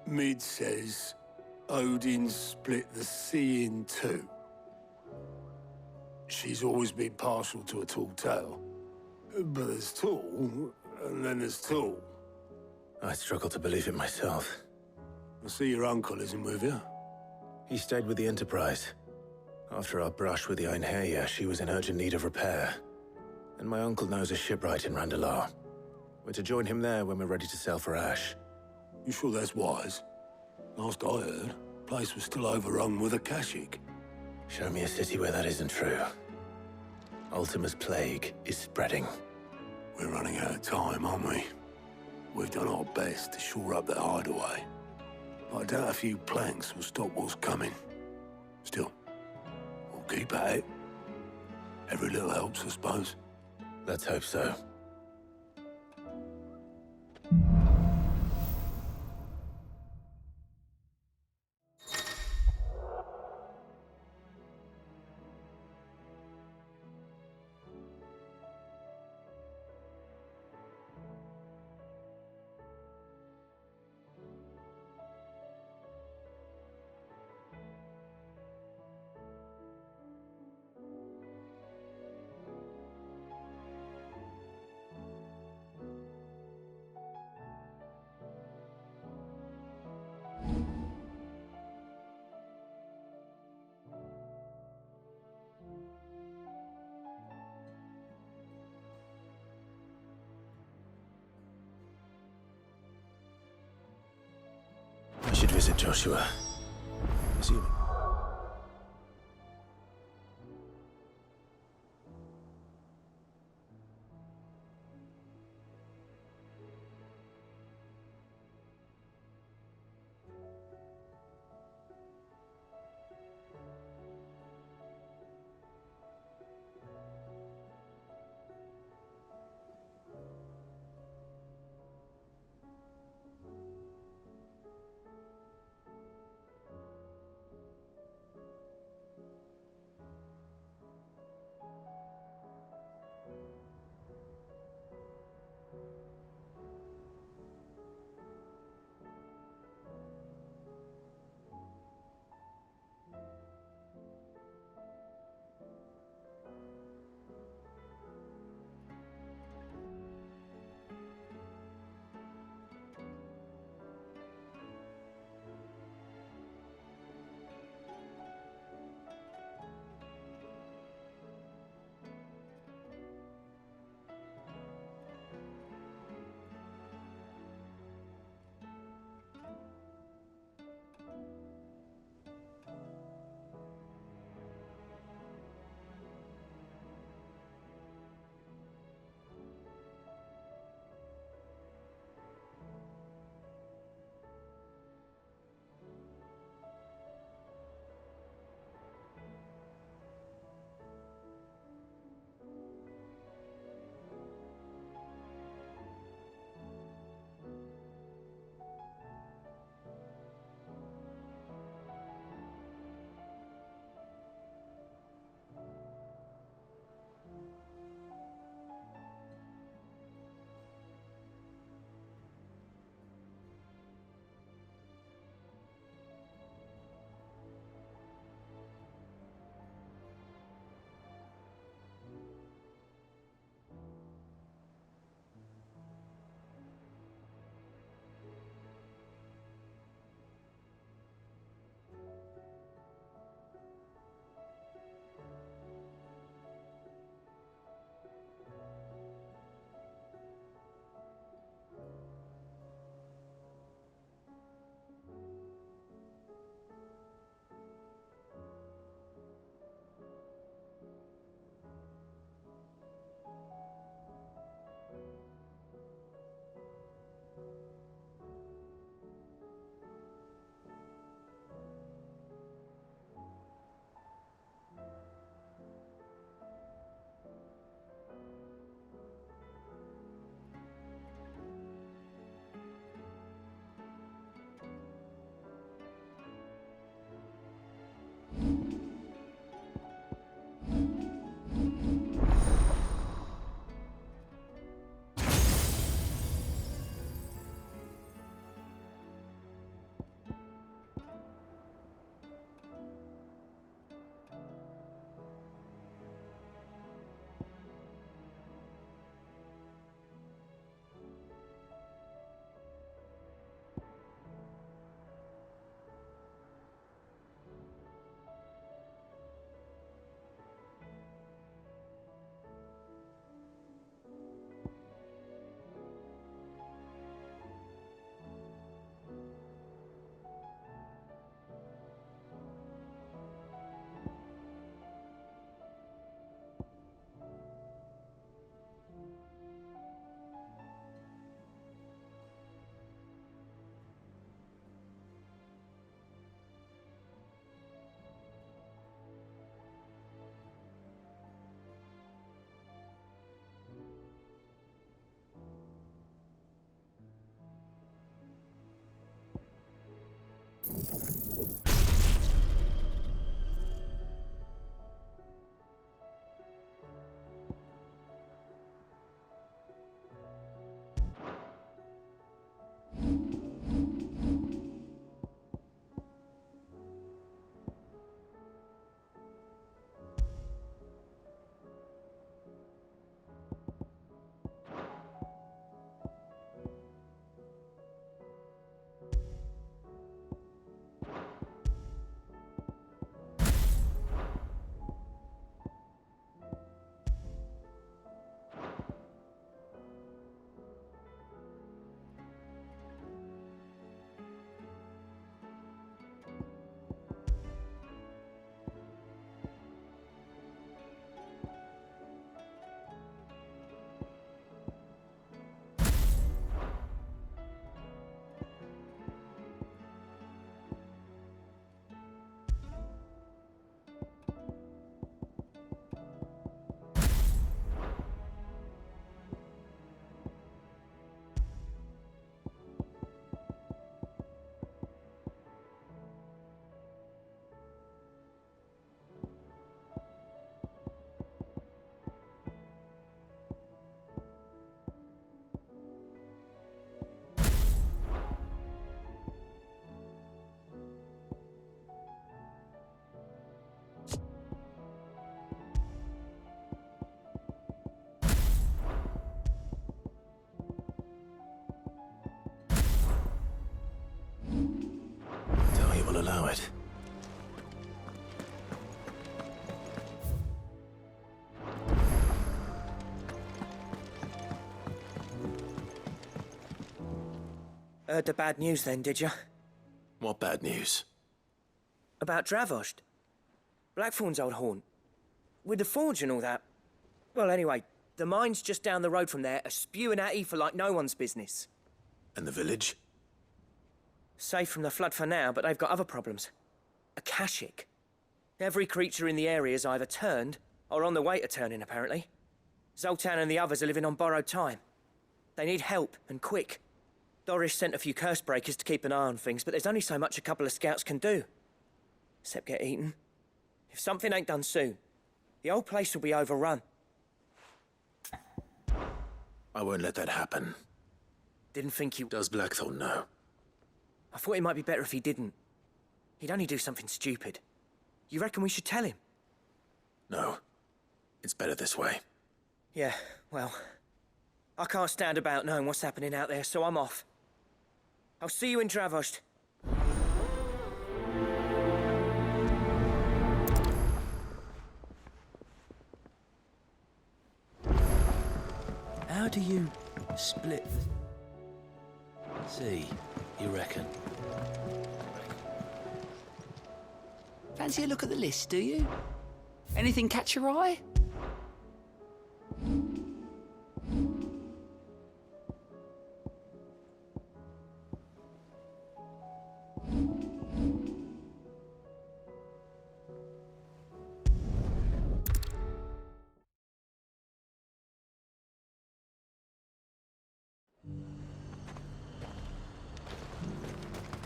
Mid says Odin split the sea in two. She's always been partial to a tall tale. But there's tall, and then there's tall. I struggle to believe it myself. I see your uncle isn't with you. He stayed with the Enterprise. After our brush with the Einherja, she was in urgent need of repair. And my uncle knows a shipwright in Randalar. We're to join him there when we're ready to sail for Ash. You sure that's wise? Last I heard, the place was still overrun with Akashic. Show me a city where that isn't true. Ultima's plague is spreading. We're running out of time, aren't we? We've done our best to shore up that hideaway. But I doubt a few planks will stop what's coming. Still, we'll keep at it. Every little helps, I suppose. Let's hope so. I should visit Joshua. Assuming. So he will allow it. Heard the bad news then, did you? What bad news? About Dravost. Blackthorn's old haunt. With the forge and all that. Well, anyway, the mines just down the road from there are spewing out ether like no one's business. And the village? Safe from the flood for now, but they've got other problems. Akashic. Every creature in the area's either turned, or on the way to turning, apparently. Zoltan and the others are living on borrowed time. They need help, and quick. Doris sent a few curse breakers to keep an eye on things, but there's only so much a couple of scouts can do. Except get eaten. If something ain't done soon, the whole place will be overrun. I won't let that happen. Didn't think you... Does Blackthorn know? I thought it might be better if he didn't. He'd only do something stupid. You reckon we should tell him? No. It's better this way. Yeah, well... I can't stand about knowing what's happening out there, so I'm off. I'll see you in Dravost. How do you split? See, you reckon? Fancy a look at the list, do you? Anything catch your eye?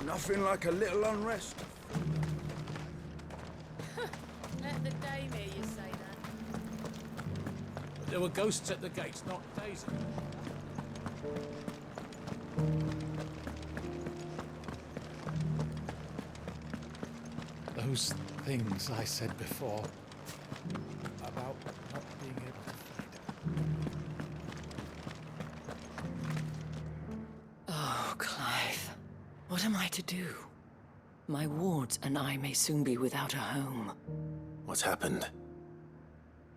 Nothing like a little unrest. Let the dame hear you say that. But there were ghosts at the gates, not Daisy. Those things I said before about not being able to find it. Oh, Clive. What am I to do? My wards and I may soon be without a home. What's happened?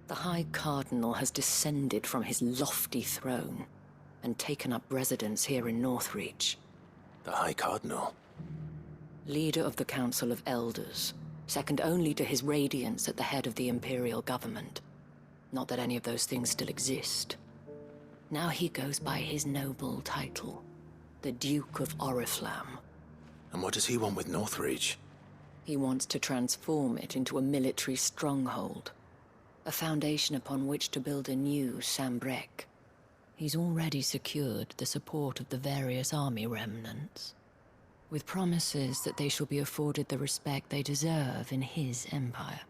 The High Cardinal has descended from his lofty throne and taken up residence here in Northreach. The High Cardinal? Leader of the Council of Elders, second only to his Radiance at the head of the Imperial government. Not that any of those things still exist. Now he goes by his noble title, the Duke of Oriflamme. And what does he want with Northreach? He wants to transform it into a military stronghold, a foundation upon which to build a new Sambrec. He's already secured the support of the various army remnants. with promises that they shall be afforded the respect they deserve in his empire.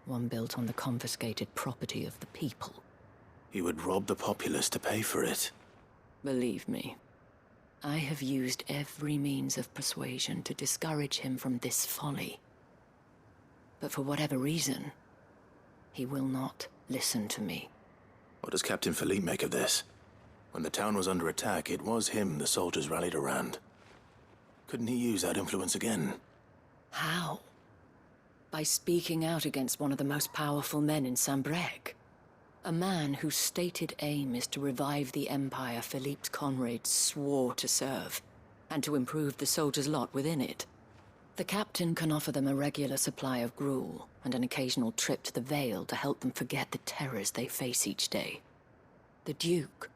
One built on the confiscated property of the people. He would rob the populace to pay for it. Believe me, I have used every means of persuasion to discourage him from this folly. But for whatever reason, he will not listen to me. What does Captain Philippe make of this? When the town was under attack, it was him the soldiers rallied around. Couldn't he use that influence again? How? By speaking out against one of the most powerful men in Sambrec. A man whose stated aim is to revive the empire Philippe's comrades swore to serve, and to improve the soldiers' lot within it. The captain can offer them a regular supply of gruel, and an occasional trip to the Vale to help them forget the terrors they face each day. The Duke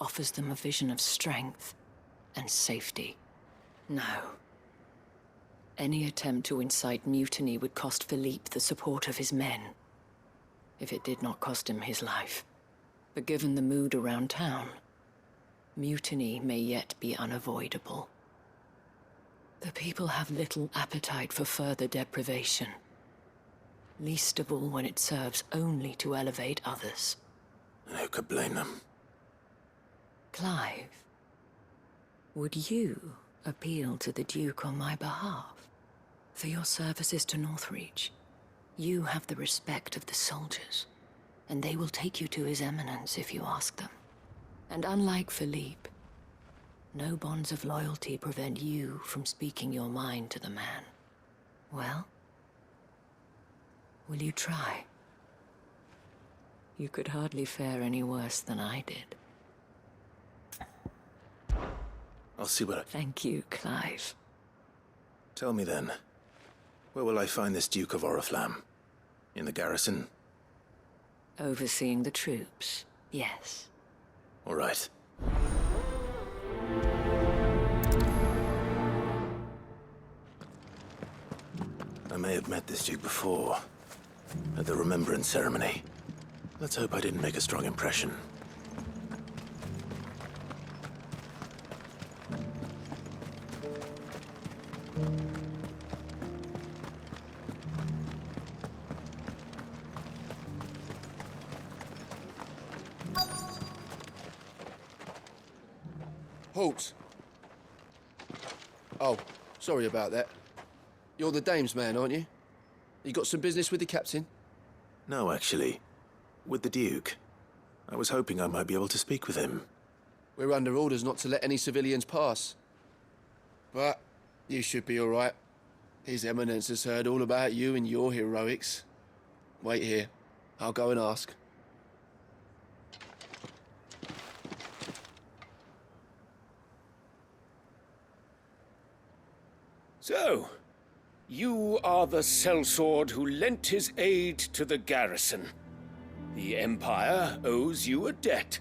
offers them a vision of strength and safety. No. Any attempt to incite mutiny would cost Philippe the support of his men, if it did not cost him his life. But given the mood around town, mutiny may yet be unavoidable. The people have little appetite for further deprivation, least of all when it serves only to elevate others. And who could blame them? Clive, would you appeal to the Duke on my behalf? For your services to Northreach, you have the respect of the soldiers, and they will take you to His Eminence if you ask them. And unlike Philippe, no bonds of loyalty prevent you from speaking your mind to the man. Well, will you try? You could hardly fare any worse than I did. I'll see what Thank you, Clive. Tell me then, where will I find this Duke of Oriflamme? In the garrison? Overseeing the troops, yes. All right. I may have met this Duke before, at the Remembrance Ceremony. Let's hope I didn't make a strong impression. Halt! Oh, sorry about that. You're the dame's man, aren't you? You got some business with the captain? No, actually. With the Duke. I was hoping I might be able to speak with him. We're under orders not to let any civilians pass. But you should be all right. His Eminence has heard all about you and your heroics. Wait here. I'll go and ask. So, you are the sellsword who lent his aid to the garrison. The Empire owes you a debt,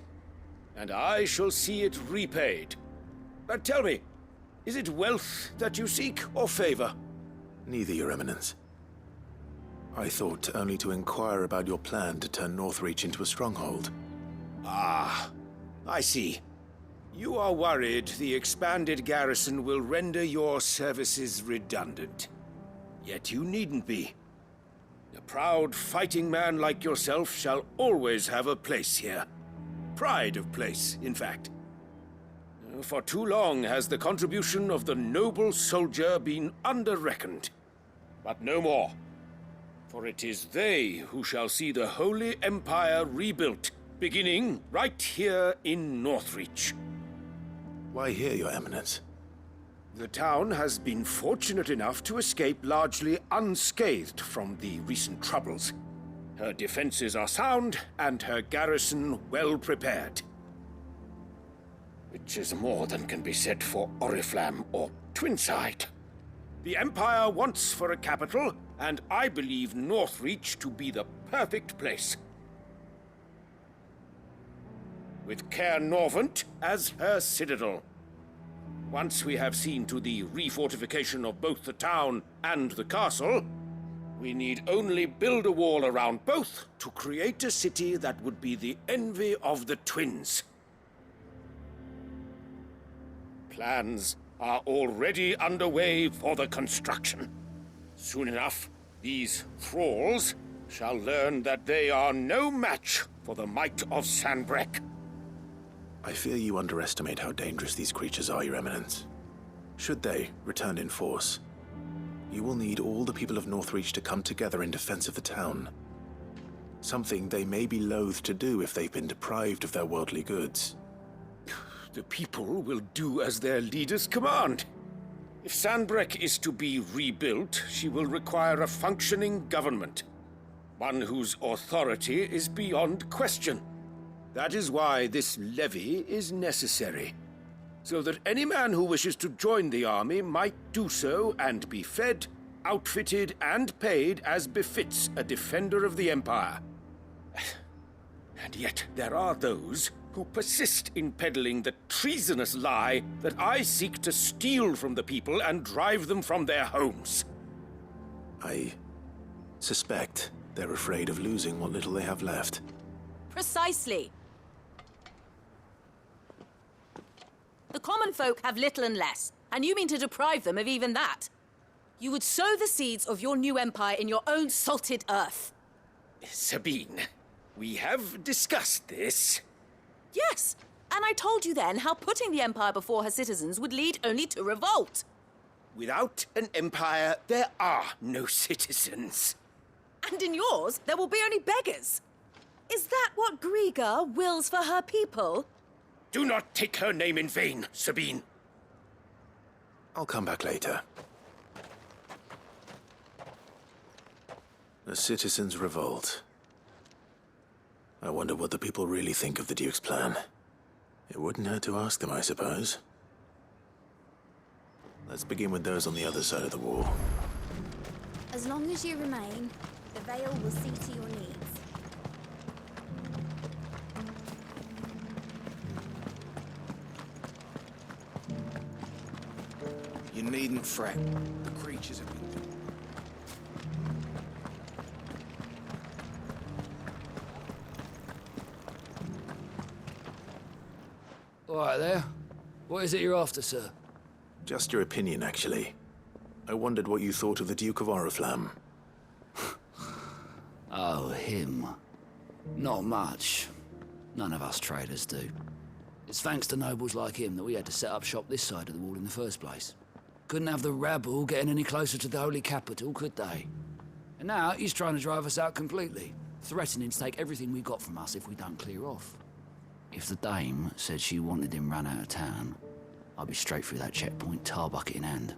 and I shall see it repaid. But tell me, is it wealth that you seek, or favor? Neither, Your Eminence. I thought only to inquire about your plan to turn Northreach into a stronghold. Ah, I see. You are worried the expanded garrison will render your services redundant. Yet you needn't be. A proud fighting man like yourself shall always have a place here. Pride of place, in fact. For too long has the contribution of the noble soldier been under-reckoned. But no more. For it is they who shall see the Holy Empire rebuilt, beginning right here in Northreach. Why here, Your Eminence? The town has been fortunate enough to escape largely unscathed from the recent troubles. Her defenses are sound, and her garrison well prepared. Which is more than can be said for Oriflamme or Twinside. The Empire wants for a capital, and I believe Northreach to be the perfect place. With Caer Norvent as her citadel. Once we have seen to the refortification of both the town and the castle, we need only build a wall around both to create a city that would be the envy of the twins. Plans are already underway for the construction. Soon enough, these thralls shall learn that they are no match for the might of Sanbreque. I fear you underestimate how dangerous these creatures are, Your Eminence. Should they return in force, you will need all the people of Northreach to come together in defense of the town. Something they may be loath to do if they've been deprived of their worldly goods. The people will do as their leaders command. If Sanbreque is to be rebuilt, she will require a functioning government. One whose authority is beyond question. That is why this levy is necessary. So that any man who wishes to join the army might do so and be fed, outfitted, and paid as befits a defender of the Empire. And yet there are those who persist in peddling the treasonous lie that I seek to steal from the people and drive them from their homes. I suspect they're afraid of losing what little they have left. Precisely. The common folk have little and less, and you mean to deprive them of even that. You would sow the seeds of your new empire in your own salted earth. Sabine, we have discussed this. Yes, and I told you then how putting the empire before her citizens would lead only to revolt. Without an empire, there are no citizens. And in yours, there will be only beggars. Is that what Griga wills for her people? Do not take her name in vain, Sabine. I'll come back later. The citizens revolt. I wonder what the people really think of the Duke's plan. It wouldn't hurt to ask them, I suppose. Let's begin with those on the other side of the wall. As long as you remain, the Veil will see to your needs. You needn't fret. The creatures have been doing. All right there. What is it you're after, sir? Just your opinion, actually. I wondered what you thought of the Duke of Oriflamme. Oh, him. Not much. None of us traders do. It's thanks to nobles like him that we had to set up shop this side of the wall in the first place. Couldn't have the rabble getting any closer to the holy capital, could they? And now he's trying to drive us out completely, threatening to take everything we got from us if we don't clear off. If the dame said she wanted him run out of town, I'd be straight through that checkpoint, tar bucket in hand.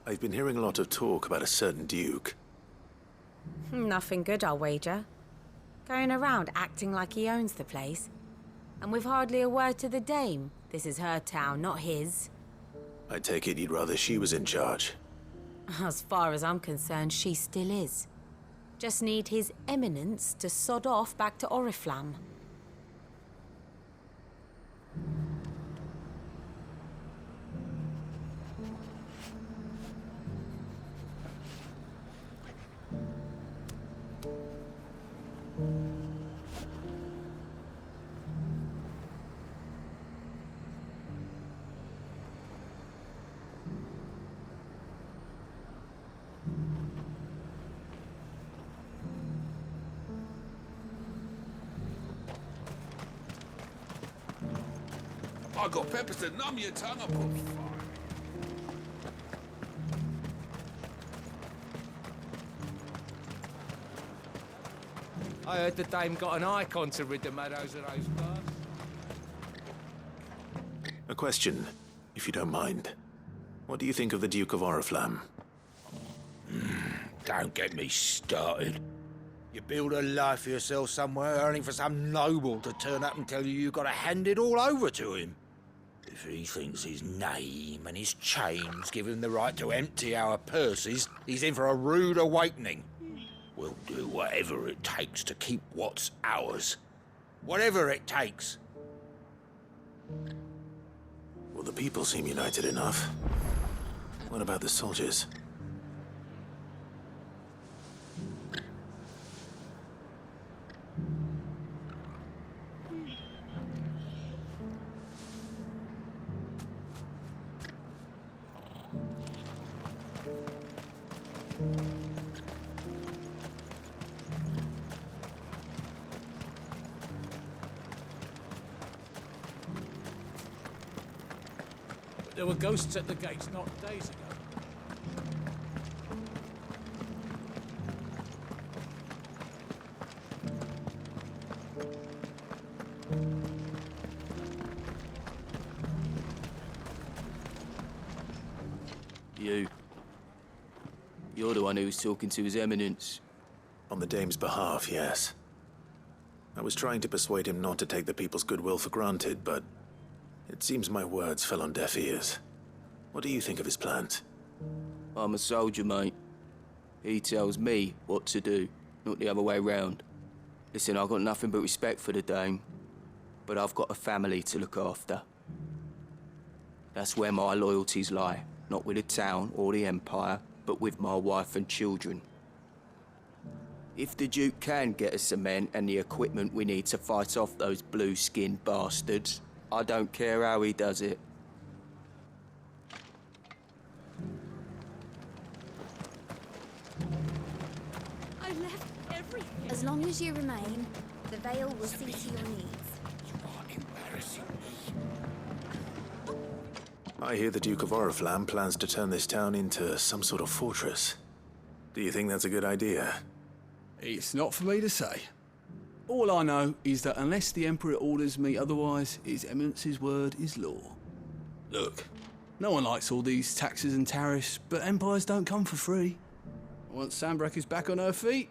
I've been hearing a lot of talk about a certain Duke. Nothing good, I'll wager. Going around acting like he owns the place. And with hardly a word to the dame. This is her town, not his. I take it you'd rather she was in charge. As far as I'm concerned, she still is. Just need his eminence to sod off back to Oriflamme. I got peppers to numb your tongue. I put fire. I heard the dame got an icon to rid the meadows of those bars. A question, if you don't mind. What do you think of the Duke of Oriflamme? Don't get me started. You build a life for yourself somewhere, only for some noble to turn up and tell you you've got to hand it all over to him. If he thinks his name and his chains give him the right to empty our purses, he's in for a rude awakening. We'll do whatever it takes to keep what's ours. Whatever it takes. Well, the people seem united enough. What about the soldiers? There were ghosts at the gates not days ago. You're the one who was talking to His Eminence. On the Dame's behalf, yes. I was trying to persuade him not to take the people's goodwill for granted, but it seems my words fell on deaf ears. What do you think of his plans? I'm a soldier, mate. He tells me what to do, not the other way round. Listen, I've got nothing but respect for the Dame, but I've got a family to look after. That's where my loyalties lie, not with the town or the Empire, but with my wife and children. If the Duke can get us cement and the equipment we need to fight off those blue-skinned bastards, I don't care how he does it. I left everything. As long as you remain, the Veil will see to your needs. You are embarrassing me. I hear the Duke of Oriflamme plans to turn this town into some sort of fortress. Do you think that's a good idea? It's not for me to say. All I know is that unless the Emperor orders me otherwise, His Eminence's word is law. Look, no one likes all these taxes and tariffs, but empires don't come for free. Once Sandbreck is back on her feet,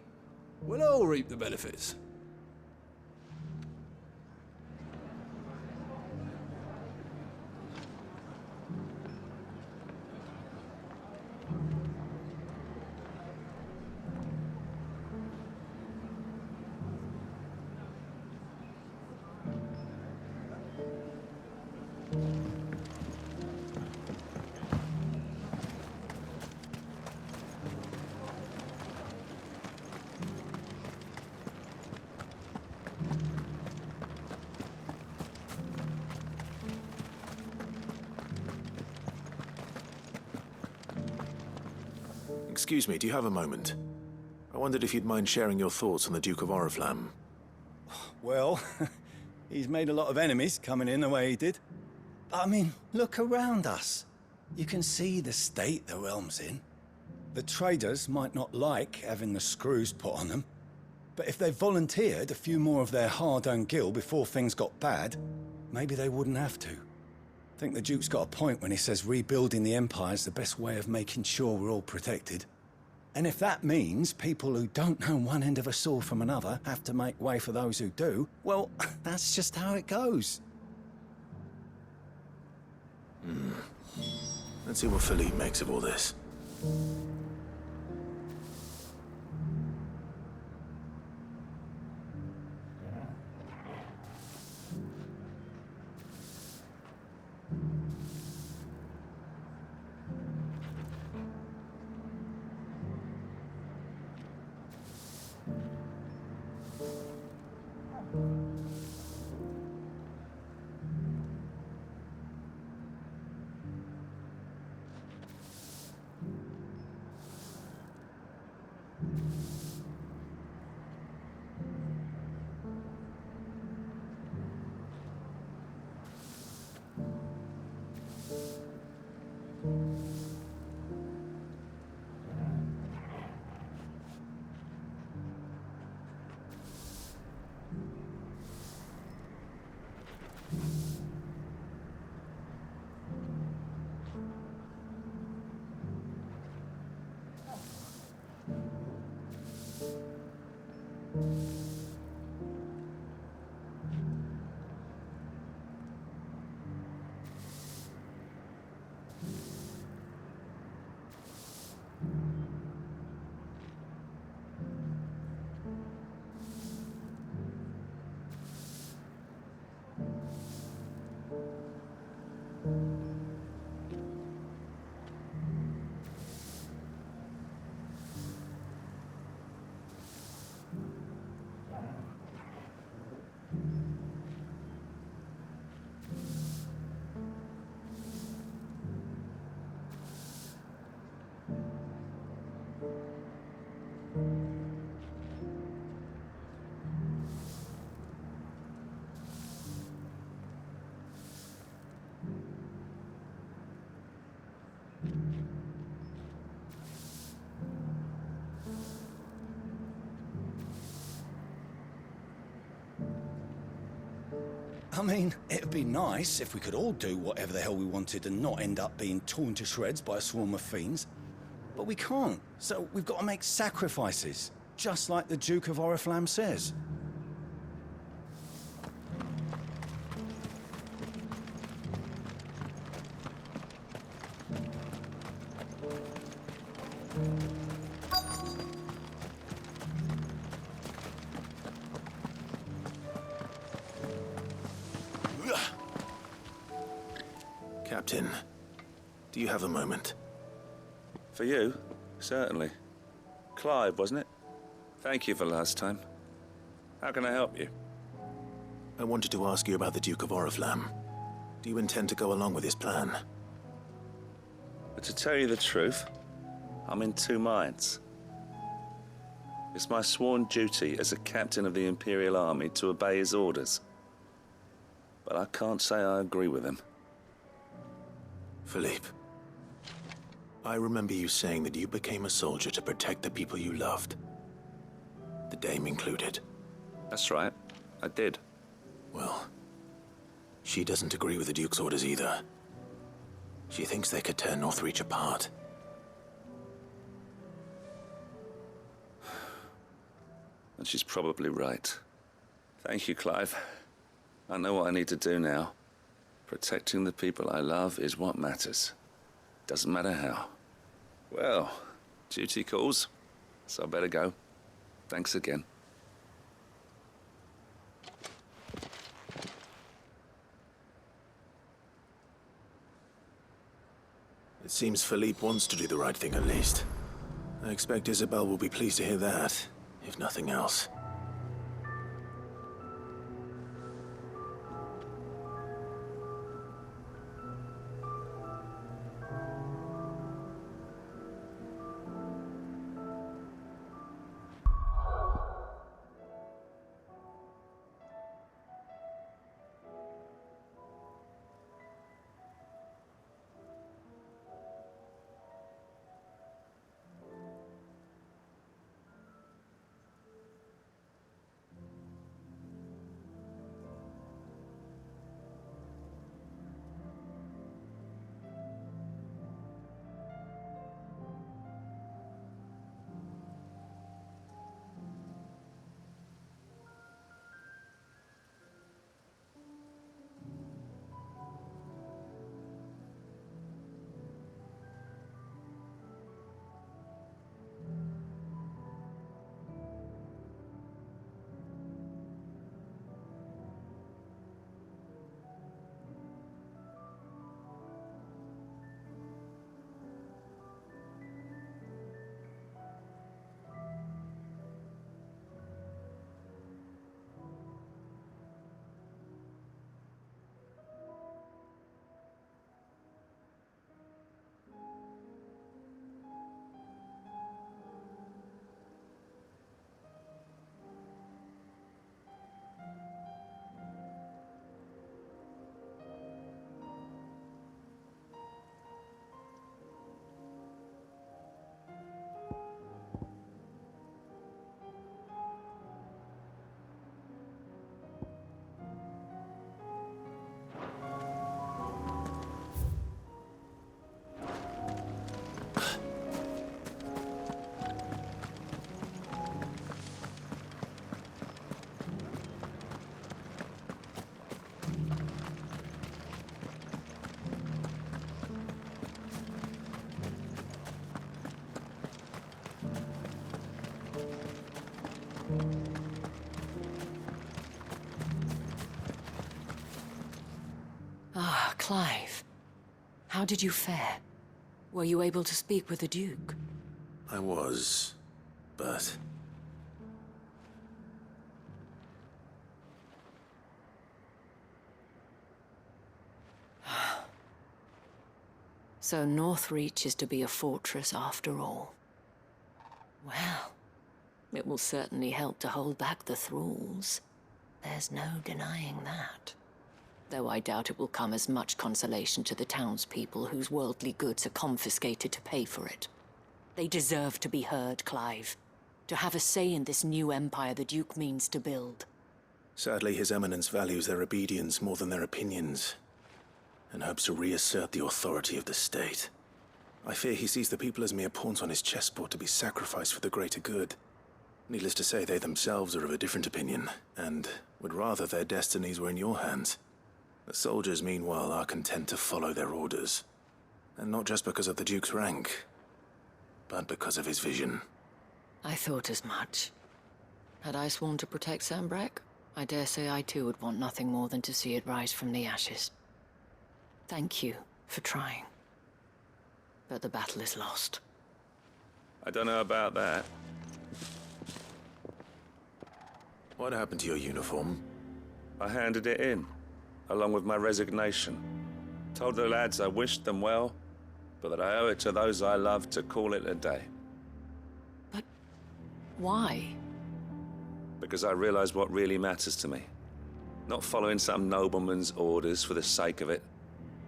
we'll all reap the benefits. Excuse me, do you have a moment? I wondered if you'd mind sharing your thoughts on the Duke of Oriflamme. Well, he's made a lot of enemies coming in the way he did. But I mean, look around us. You can see the state the realm's in. The traders might not like having the screws put on them, but if they volunteered a few more of their hard-earned gil before things got bad, maybe they wouldn't have to. I think the Duke's got a point when he says rebuilding the Empire's the best way of making sure we're all protected. And if that means people who don't know one end of a sword from another have to make way for those who do, well, that's just how it goes. Let's see what Philippe makes of all this. I mean, it'd be nice if we could all do whatever the hell we wanted and not end up being torn to shreds by a swarm of fiends. But we can't, so we've got to make sacrifices, just like the Duke of Oriflamme says. Captain, do you have a moment? For you? Certainly. Clive, wasn't it? Thank you for last time. How can I help you? I wanted to ask you about the Duke of Oriflamme. Do you intend to go along with his plan? But to tell you the truth, I'm in two minds. It's my sworn duty as a captain of the Imperial Army to obey his orders. But I can't say I agree with him. Philippe, I remember you saying that you became a soldier to protect the people you loved. The Dame included. That's right, I did. Well, she doesn't agree with the Duke's orders either. She thinks they could tear Northreach apart. And she's probably right. Thank you, Clive. I know what I need to do now. Protecting the people I love is what matters. Doesn't matter how. Well, duty calls, so I better go. Thanks again. It seems Philippe wants to do the right thing at least. I expect Isabel will be pleased to hear that, if nothing else. Ah, Clive. How did you fare? Were you able to speak with the Duke? I was, but... So Northreach is to be a fortress after all. Well, it will certainly help to hold back the thralls. There's no denying that. Though I doubt it will come as much consolation to the townspeople whose worldly goods are confiscated to pay for it. They deserve to be heard, Clive. To have a say in this new empire the Duke means to build. Sadly, His Eminence values their obedience more than their opinions, and hopes to reassert the authority of the state. I fear he sees the people as mere pawns on his chessboard to be sacrificed for the greater good. Needless to say, they themselves are of a different opinion, and would rather their destinies were in your hands. The soldiers, meanwhile, are content to follow their orders. And not just because of the Duke's rank, but because of his vision. I thought as much. Had I sworn to protect Sandbreck, I dare say I too would want nothing more than to see it rise from the ashes. Thank you for trying. But the battle is lost. I don't know about that. What happened to your uniform? I handed it in, along with my resignation. Told the lads I wished them well, but that I owe it to those I love to call it a day. But why? Because I realize what really matters to me. Not following some nobleman's orders for the sake of it,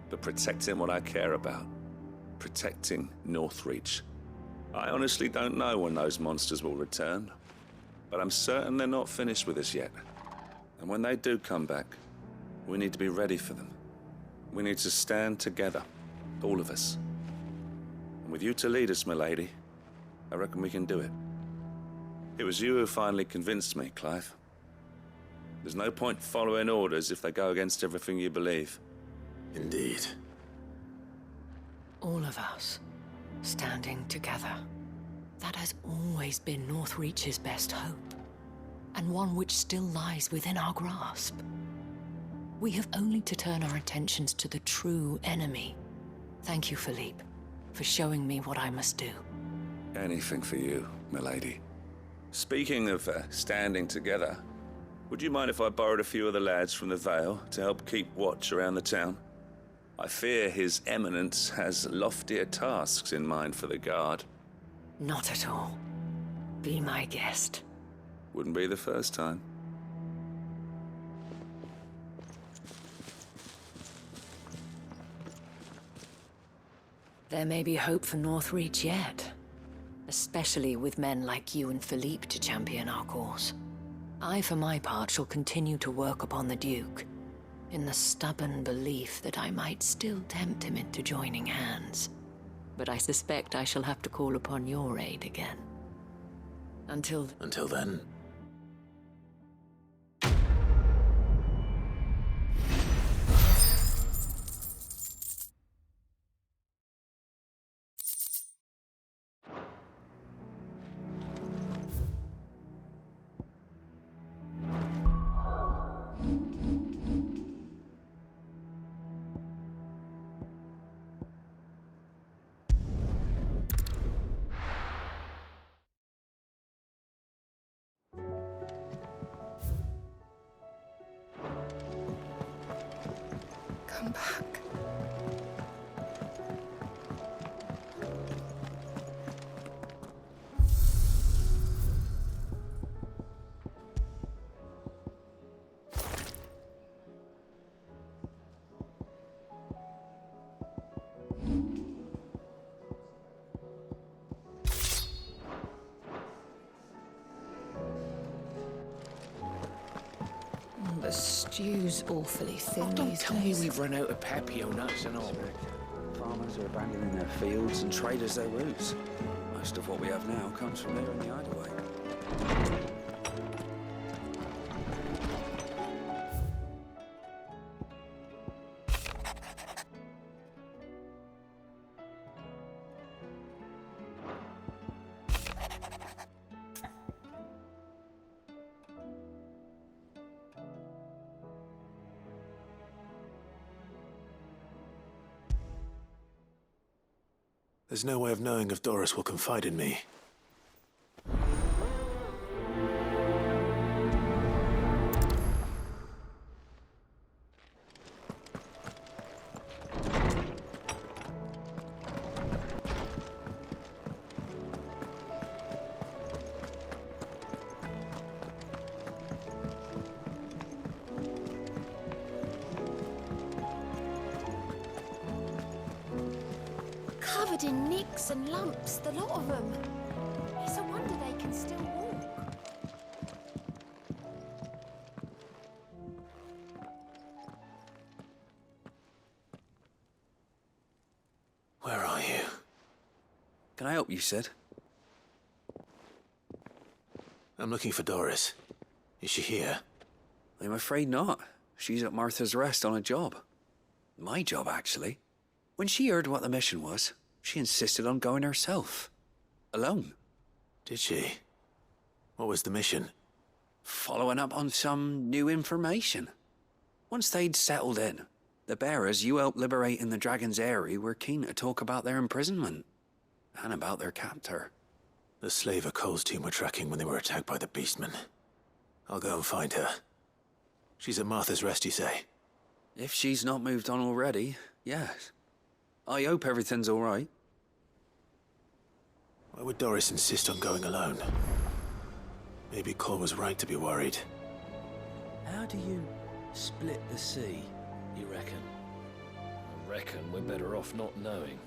but protecting what I care about. Protecting Northreach. I honestly don't know when those monsters will return, but I'm certain they're not finished with us yet. And when they do come back, we need to be ready for them. We need to stand together, all of us. And with you to lead us, milady, I reckon we can do it. It was you who finally convinced me, Clive. There's no point following orders if they go against everything you believe. Indeed. All of us, standing together. That has always been Northreach's best hope, and one which still lies within our grasp. We have only to turn our attentions to the true enemy. Thank you, Philippe, for showing me what I must do. Anything for you, milady. Speaking of standing together, would you mind if I borrowed a few of the lads from the Vale to help keep watch around the town? I fear His Eminence has loftier tasks in mind for the guard. Not at all. Be my guest. Wouldn't be the first time. There may be hope for Northreach yet. Especially with men like you and Philippe to champion our cause. I, for my part, shall continue to work upon the Duke, in the stubborn belief that I might still tempt him into joining hands. But I suspect I shall have to call upon your aid again. Until then? Come back. the stew's awfully thin Oh, don't these tell me days. we've run out of papio nuts and all. Farmers are abandoning their fields and traders their roots. Most of what we have now comes from there in the hideaway. There's no way of knowing if Doris will confide in me. Covered in nicks and lumps, the lot of them. It's a wonder they can still walk. Can I help you, Sid? I'm looking for Doris. Is she here? I'm afraid not. She's at Martha's Rest on a job. My job, actually. When she heard what the mission was, she insisted on going herself. Alone. Did she? What was the mission? Following up on some new information. Once they'd settled in, the bearers you helped liberate in the Dragon's Eyrie were keen to talk about their imprisonment. And about their captor. The slaver Cole's team were tracking when they were attacked by the Beastmen. I'll go and find her. She's at Martha's Rest, you say? If she's not moved on already, yes. I hope everything's all right. Why would Doris insist on going alone? Maybe Cole was right to be worried. How do you split the sea, you reckon? I reckon we're better off not knowing.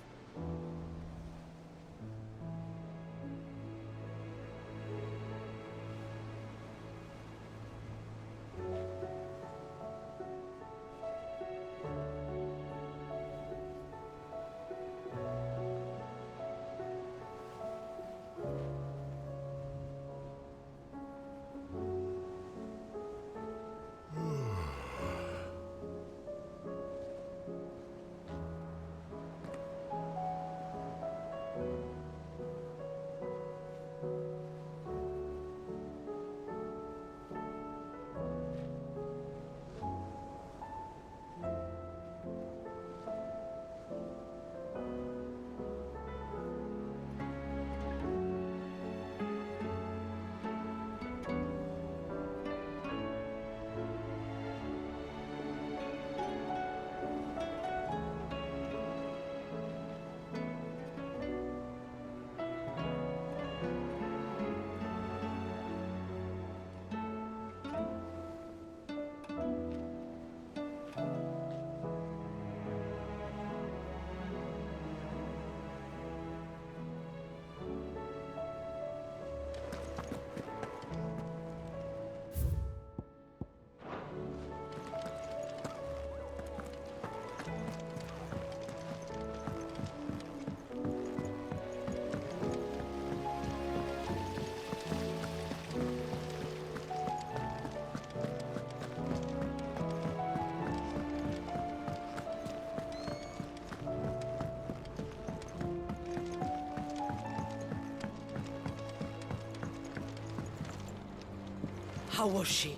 How was she?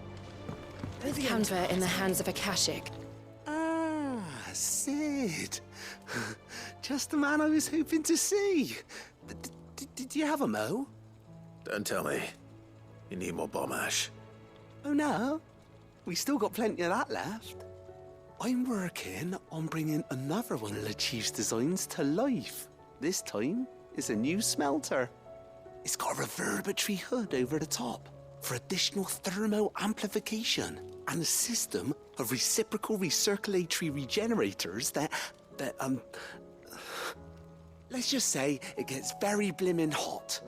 Found her in the hands of a Kashik. Ah, Sid. Just the man I was hoping to see. Did you have a mo? Don't tell me. You need more bomb ash. Oh no, we still got plenty of that left. I'm working on bringing another one of the Chief's designs to life. This time, it's a new smelter. It's got a reverberatory hood over the top for additional thermo amplification and a system of reciprocal recirculatory regenerators that let's just say it gets very blimmin' hot.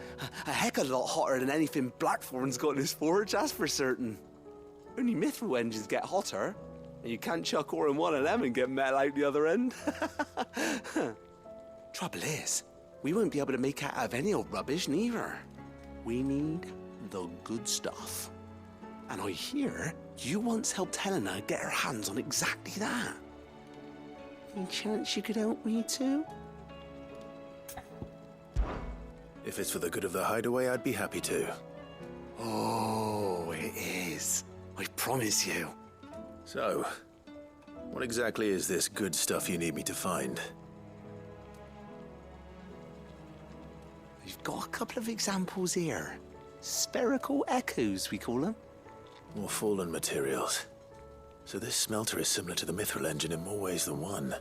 A heck of a lot hotter than anything Blackthorn's got in his forge, that's for certain. Only mithril engines get hotter, and you can't chuck ore in one of them and get metal out the other end. Trouble is, we won't be able to make it out of any old rubbish, neither. We need the good stuff. And I hear you once helped Helena get her hands on exactly that. Any chance you could help me too? If it's for the good of the hideaway, I'd be happy to. Oh, it is. I promise you. So, what exactly is this good stuff you need me to find? We've got a couple of examples here. Spherical echoes, we call them. More fallen materials. So this smelter is similar to the mithril engine in more ways than one.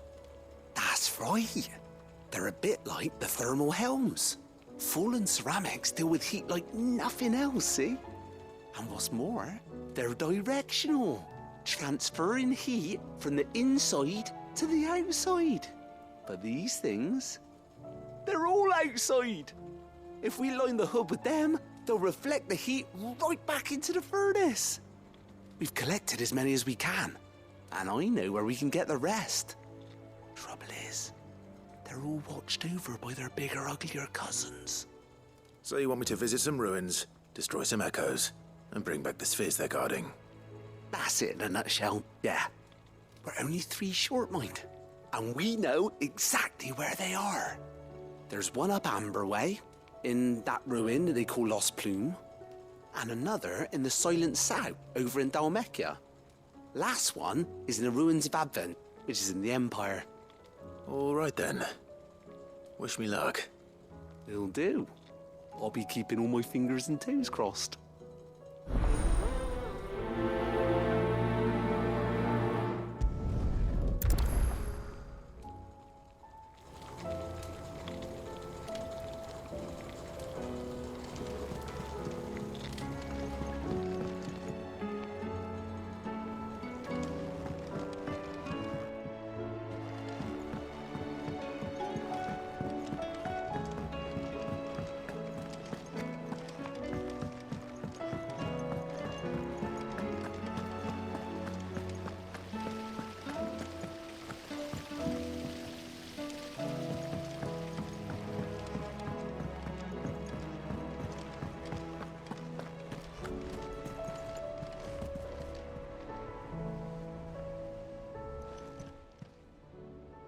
That's right. They're a bit like the thermal helms. Fallen ceramics deal with heat like nothing else, see? And what's more, they're directional, transferring heat from the inside to the outside. But these things, they're all outside. If we line the hood with them, they'll reflect the heat right back into the furnace. We've collected as many as we can, and I know where we can get the rest. Trouble is, They're all watched over by their bigger, uglier cousins. So you want me to visit some ruins, destroy some echoes, and bring back the spheres they're guarding? That's it in a nutshell, yeah. We're only 3 short, mind. And we know exactly where they are. There's one up Amber Way, in that ruin they call Lost Plume, and another in the Silent South, over in Dalmekia. Last one is in the ruins of Advent, which is in the Empire. All right then. Wish me luck. Will do. I'll be keeping all my fingers and toes crossed.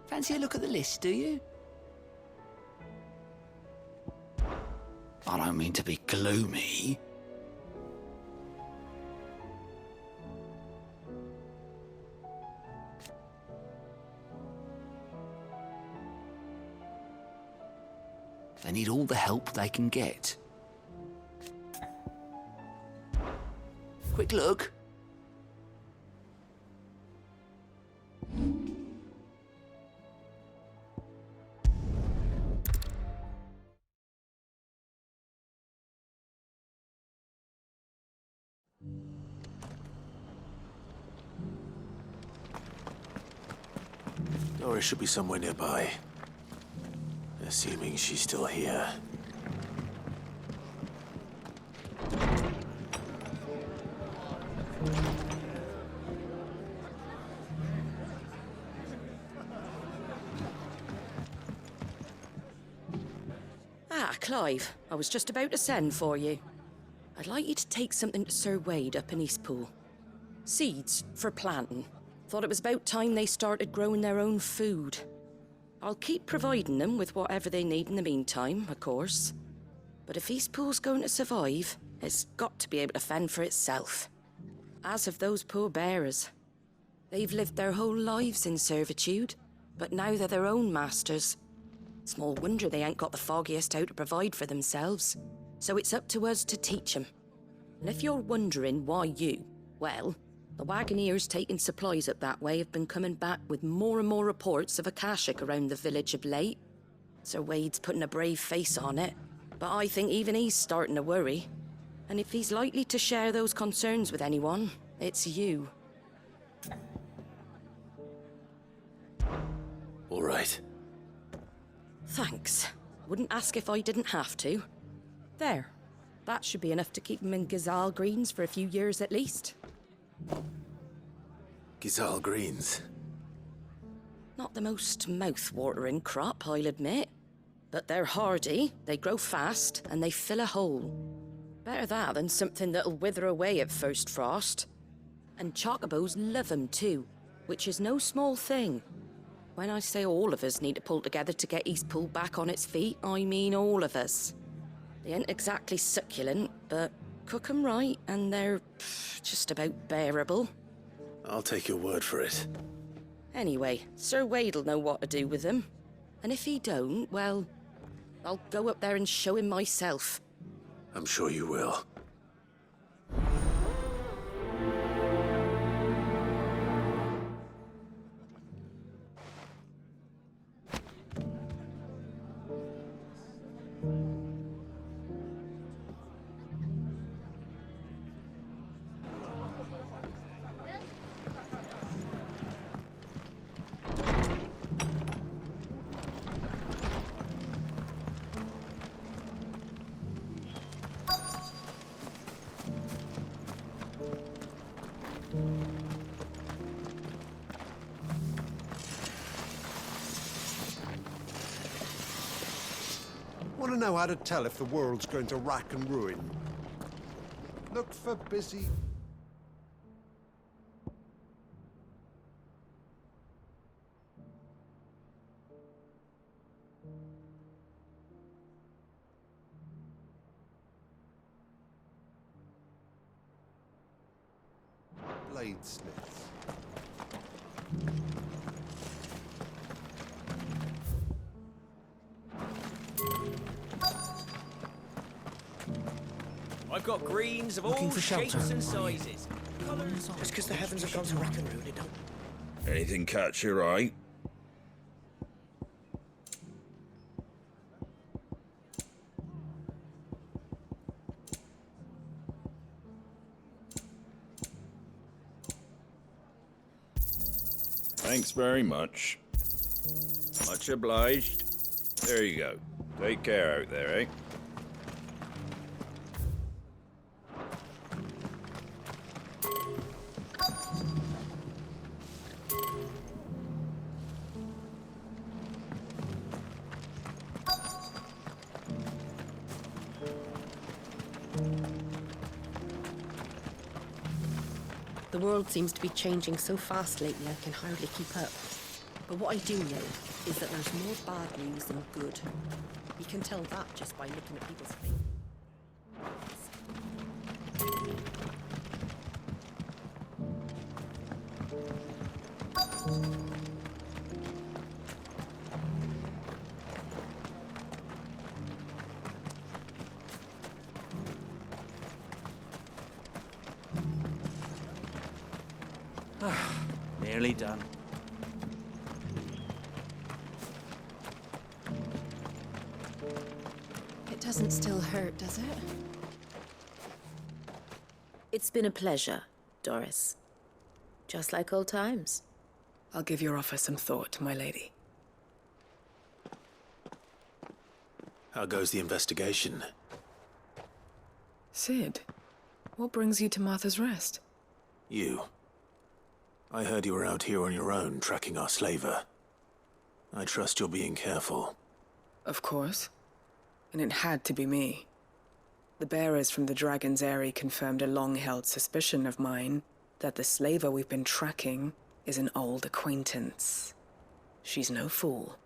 Fancy a look at the list, do you? I don't mean to be gloomy. They need all the help they can get. Quick look. Doris should be somewhere nearby. Assuming she's still here. Ah, Clive. I was just about to send for you. I'd like you to take something to Sir Wade up in Eastpool. Seeds for planting. Thought it was about time they started growing their own food. I'll keep providing them with whatever they need in the meantime, of course. But if Eastpool's going to survive, it's got to be able to fend for itself. As have those poor bearers. They've lived their whole lives in servitude, but now they're their own masters. Small wonder they ain't got the foggiest how to provide for themselves. So it's up to us to teach them. And if you're wondering why you, well, the Wagoneers taking supplies up that way have been coming back with more and more reports of Akashic around the village of late. Sir Wade's putting a brave face on it, but I think even he's starting to worry. And if he's likely to share those concerns with anyone, it's you. All right. Thanks. Wouldn't ask if I didn't have to. There. That should be enough to keep him in Gazal Greens for a few years at least. Gazal Greens. Not the most mouth-watering crop, I'll admit. But they're hardy, they grow fast, and they fill a hole. Better that than something that'll wither away at first frost. And chocobos love 'em too, which is no small thing. When I say all of us need to pull together to get Eastpool back on its feet, I mean all of us. They ain't exactly succulent, but cook 'em right, and they're just about bearable. I'll take your word for it. Anyway, Sir Wade'll know what to do with them. And if he don't, well, I'll go up there and show him myself. I'm sure you will. Want to know how to tell if the world's going to rack and ruin? Look for busy... bladesmiths. I've got greens of Looking all for shapes shelter, and are you? sizes. Colours. Just because the heavens have gone to rack and ruin, it don't. Anything catch your eye? Thanks very much. Much obliged. There you go. Take care out there, eh? The world seems to be changing so fast lately I can hardly keep up. But what I do know is that there's more bad news than good. You can tell that just by looking at people's faces. Nearly done. It doesn't still hurt, does it? It's been a pleasure, Doris. Just like old times. I'll give your offer some thought, my lady. How goes the investigation? Sid, what brings you to Martha's Rest? You. I heard you were out here on your own, tracking our slaver. I trust you're being careful. Of course. And it had to be me. The bearers from the Dragon's Eyrie confirmed a long-held suspicion of mine that the slaver we've been tracking is an old acquaintance. She's no fool.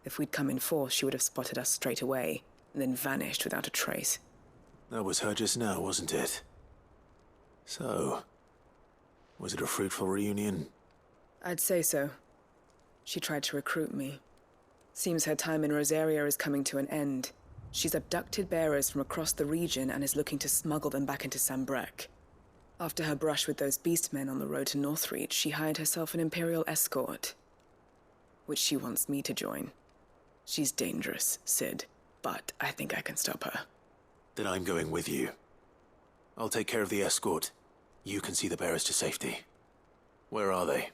If we'd come in force, she would have spotted us straight away, and then vanished without a trace. That was her just now, wasn't it? So, was it a fruitful reunion? I'd say so. She tried to recruit me. Seems her time in Rosaria is coming to an end. She's abducted bearers from across the region and is looking to smuggle them back into Sambrec. After her brush with those beastmen on the road to Northreach, she hired herself an Imperial escort, which she wants me to join. She's dangerous, Sid, but I think I can stop her. Then I'm going with you. I'll take care of the escort. You can see the bearers to safety. Where are they?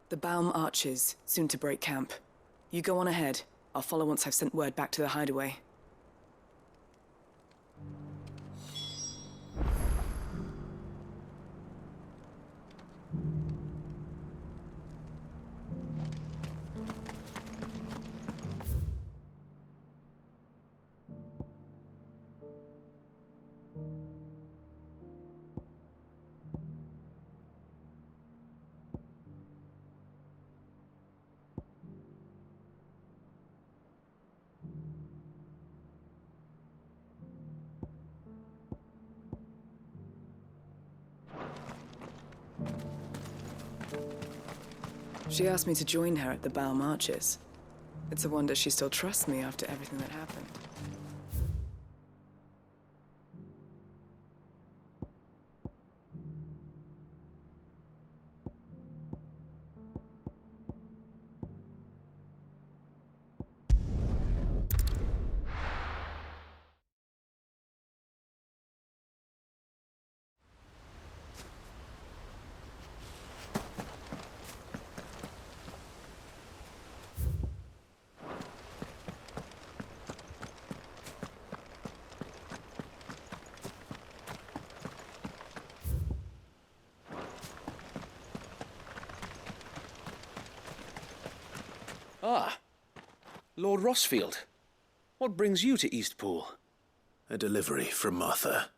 The Baum Archers, soon to break camp. You go on ahead. I'll follow once I've sent word back to the hideaway. She asked me to join her at the Baum Arches. It's a wonder she still trusts me after everything that happened. Ah, Lord Rossfield. What brings you to Eastpool? A delivery from Martha.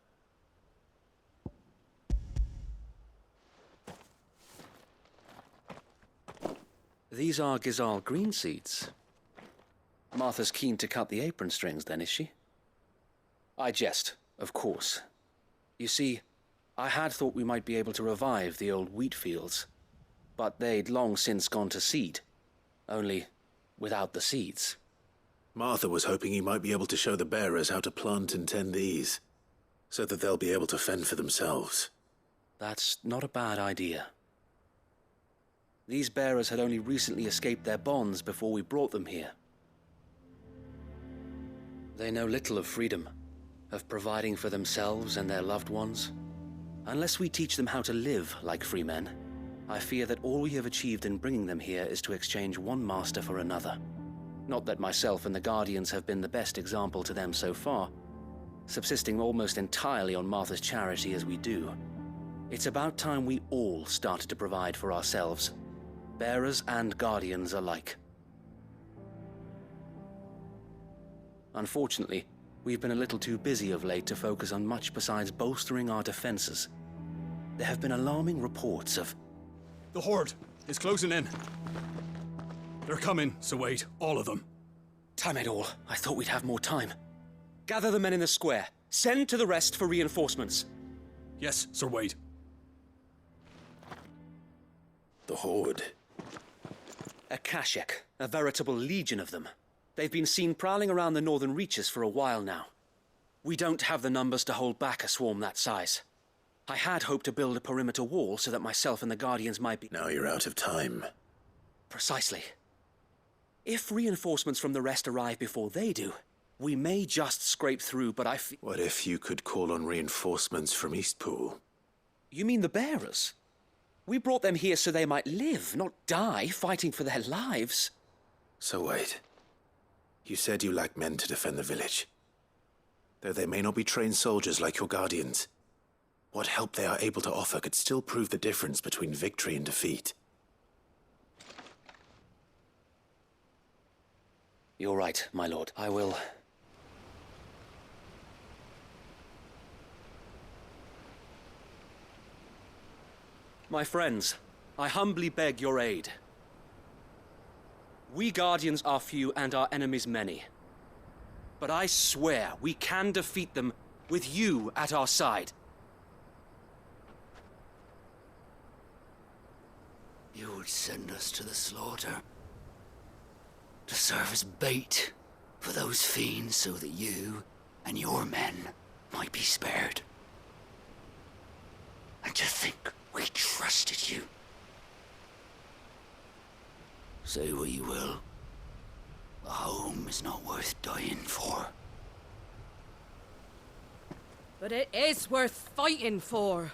These are Gizal green seeds. Martha's keen to cut the apron strings, then, is she? I jest, of course. You see, I had thought we might be able to revive the old wheat fields, but they'd long since gone to seed, only without the seeds. Martha was hoping you might be able to show the bearers how to plant and tend these, so that they'll be able to fend for themselves. That's not a bad idea. These bearers had only recently escaped their bonds before we brought them here. They know little of freedom, of providing for themselves and their loved ones. Unless we teach them how to live like free men, I fear that all we have achieved in bringing them here is to exchange one master for another. Not that myself and the Guardians have been the best example to them so far, subsisting almost entirely on Martha's charity as we do. It's about time we all started to provide for ourselves, bearers and Guardians alike. Unfortunately, we've been a little too busy of late to focus on much besides bolstering our defenses. There have been alarming reports of... The Horde is closing in. They're coming, Sir Wade, all of them. Damn it all, I thought we'd have more time. Gather the men in the square. Send to the rest for reinforcements. Yes, Sir Wade. The Horde. A Kashek, a veritable legion of them. They've been seen prowling around the northern reaches for a while now. We don't have the numbers to hold back a swarm that size. I had hoped to build a perimeter wall so that myself and the Guardians might be... Now you're out of time. Precisely. If reinforcements from the rest arrive before they do, we may just scrape through, but What if you could call on reinforcements from Eastpool? You mean the bearers? We brought them here so they might live, not die, fighting for their lives. So wait. You said you lack men to defend the village. Though they may not be trained soldiers like your Guardians, what help they are able to offer could still prove the difference between victory and defeat. You're right, my lord. I will... My friends, I humbly beg your aid. We Guardians are few and our enemies many. But I swear we can defeat them with you at our side. You would send us to the slaughter, to serve as bait for those fiends so that you and your men might be spared. And to think we trusted you. Say what you will, a home is not worth dying for. But it is worth fighting for.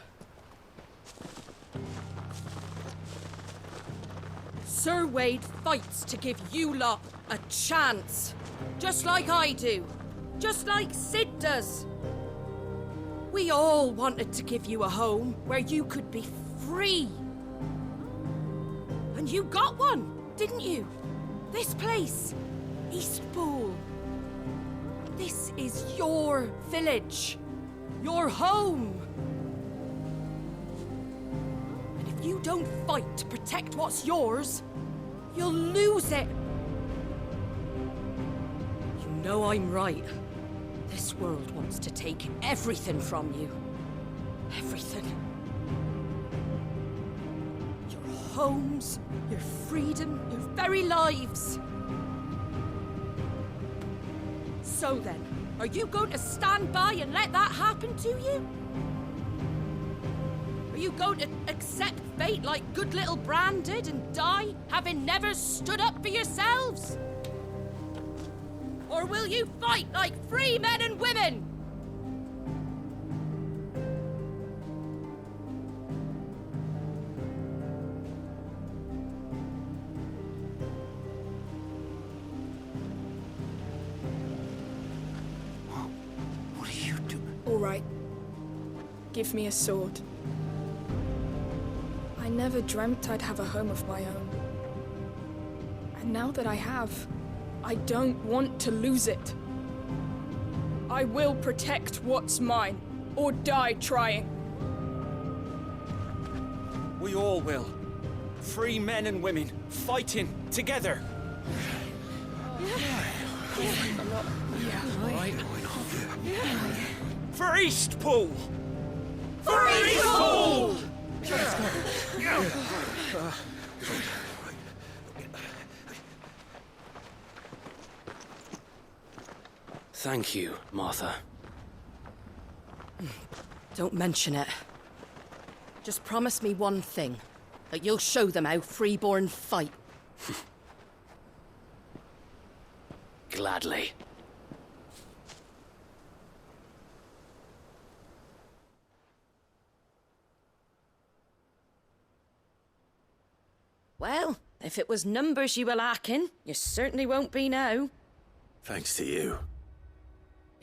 Sir Wade fights to give you lot a chance. Just like I do. Just like Sid does. We all wanted to give you a home where you could be free. And you got one, didn't you? This place, Eastpool. This is your village. Your home. And if you don't fight to protect what's yours, you'll lose it. You know I'm right. This world wants to take everything from you. Everything. Your homes, your freedom, your very lives. So then, are you going to stand by and let that happen to you? Are you going to accept fate like good little Bran did and die, having never stood up for yourselves? Or will you fight like free men and women? What are you doing? All right. Give me a sword. I never dreamt I'd have a home of my own. And now that I have, I don't want to lose it. I will protect what's mine, or die trying. We all will. Free men and women, fighting together. For Eastpool! For Eastpool! Thank you, Martha. Don't mention it. Just promise me one thing. That you'll show them how freeborn fight. Gladly. Well, if it was numbers you were lacking, you certainly won't be now. Thanks to you.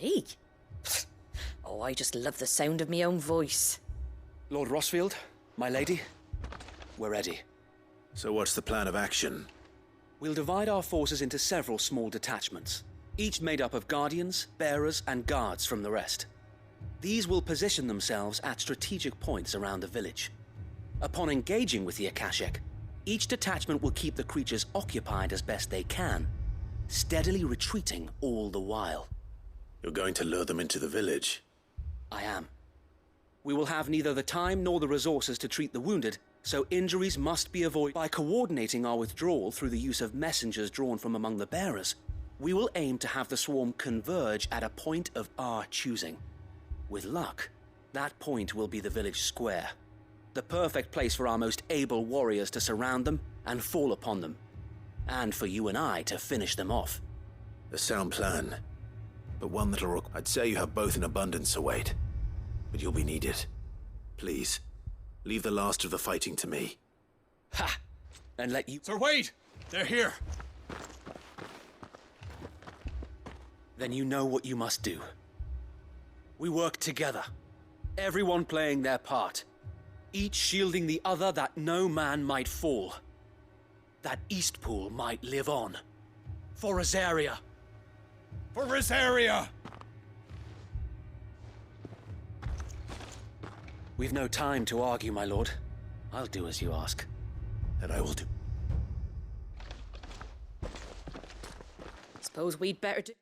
Me? Oh, I just love the sound of my own voice. Lord Rossfield, my lady, we're ready. So what's the plan of action? We'll divide our forces into several small detachments, each made up of guardians, bearers, and guards from the rest. These will position themselves at strategic points around the village. Upon engaging with the Akashic, each detachment will keep the creatures occupied as best they can, steadily retreating all the while. You're going to lure them into the village? I am. We will have neither the time nor the resources to treat the wounded, so injuries must be avoided. By coordinating our withdrawal through the use of messengers drawn from among the bearers, we will aim to have the swarm converge at a point of our choosing. With luck, that point will be the village square, the perfect place for our most able warriors to surround them and fall upon them, and for you and I to finish them off. A sound plan, but one that'll I'd say you have both in abundance await, but you'll be needed. Please, leave the last of the fighting to me. Ha! And let you... Sir Wade! They're here! Then you know what you must do. We work together, everyone playing their part, each shielding the other that no man might fall, that Eastpool might live on. For Rosaria! For Rosaria! We've no time to argue, my lord. I'll do as you ask. And I will do. Suppose we'd better do...